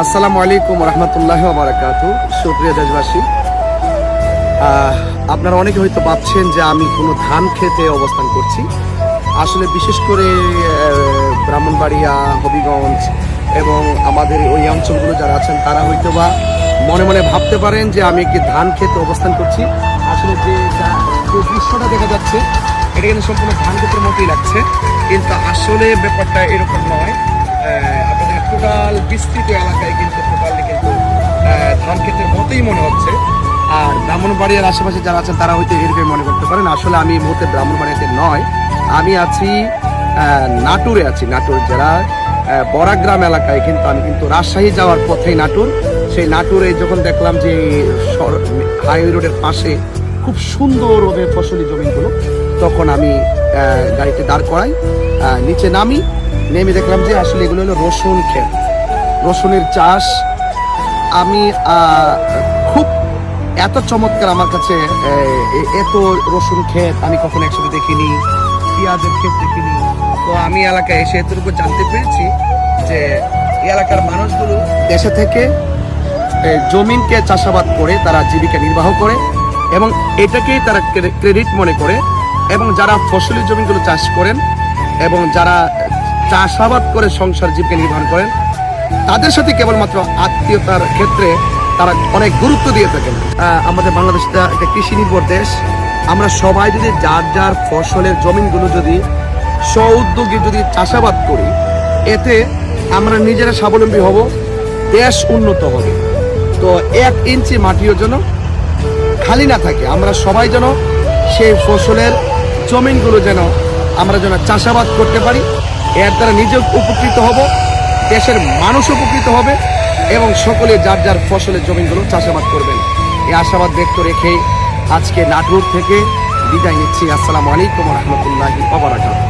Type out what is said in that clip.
আসসালামু আলাইকুম রহমতুল্লাহ বারাকাতু। সুপ্রিয় দেশবাসী, আপনারা অনেকে হয়তো ভাবছেন যে আমি কোনো ধান খেতে অবস্থান করছি। আসলে বিশেষ করে ব্রাহ্মণবাড়িয়া, হবিগঞ্জ এবং আমাদের ওই অঞ্চলগুলো যারা আছেন তারা হয়তো বা মনে মনে ভাবতে পারেন যে আমি একটি ধান খেতে অবস্থান করছি। আসলে যে দৃশ্যটা দেখা যাচ্ছে এটা কিন্তু সম্পূর্ণ ধান ক্ষেতের মতোই লাগছে, কিন্তু আসলে ব্যাপারটা এরকম নয়। আপনাদের টোটাল বিস্তৃত এলাকায় কিন্তু টোটালি কিন্তু ধান ক্ষেতের মতোই মনে হচ্ছে। আর ব্রাহ্মণবাড়িয়ার আশেপাশে যারা আছেন তারা হয়তো এরকম মনে করতে পারেন। আসলে আমি এই মুহূর্তে ব্রাহ্মণবাড়িয়াতে নয়, আমি আছি নাটোরে আছি। নাটোর জেলার বরাগ্রাম এলাকায় কিন্তু আমি কিন্তু রাজশাহী যাওয়ার পথেই নাটোর। সেই নাটোরে যখন দেখলাম যে হাইওয়ে রোডের পাশে খুব সুন্দর ওদের ফসলি জমিগুলো, তখন আমি গাড়িতে দাঁড় করাই, নিচে নামি, নেমে দেখলাম যে আসলে এগুলো হলো রসুন ক্ষেত, রসুনের চাষ। আমি খুব এত চমৎকার আমার কাছে, এত রসুন ক্ষেত আমি কখনো একসাথে দেখিনি, পেঁয়াজের ক্ষেত দেখিনি। তো আমি এলাকায় এসে এতটুকু জানতে পেরেছি যে এই এলাকার মানুষগুলো দেশে থেকে জমিনকে চাষাবাদ করে তারা জীবিকা নির্বাহ করে এবং এটাকেই তারা ক্রেডিট মনে করে। এবং যারা ফসলি জমিগুলো চাষ করেন এবং যারা চাষাবাদ করে সংসার জীবিকা নির্বাহ করেন, তাদের সাথে কেবলমাত্র আত্মীয়তার ক্ষেত্রে তারা অনেক গুরুত্ব দিয়ে থাকেন। আমাদের বাংলাদেশটা একটা কৃষি নির্ভর দেশ। আমরা সবাই যদি যার যার ফসলের জমিনগুলো যদি স্ব-উদ্যোগে যদি চাষাবাদ করি, এতে আমরা নিজেরা স্বাবলম্বী হব, দেশ উন্নত হবে। তো 1 ইঞ্চি মাটিও যেন খালি না থাকে, আমরা সবাই যেন সেই ফসলের জমিনগুলো যেন আমরা যেন চাষাবাদ করতে পারি। এর দ্বারা নিজে উপকৃত হব, দেশের মানুষ উপকৃত হবে এবং সকলে যার যার ফসলের জমিনগুলো চাষাবাদ করবেন। এই আশাবাদ ব্যক্ত রেখেই আজকে নাটোর থেকে বিদায় নিচ্ছি। আসসালামু আলাইকুম রহমতুল্লাহি ওয়া বারাকাতুহু।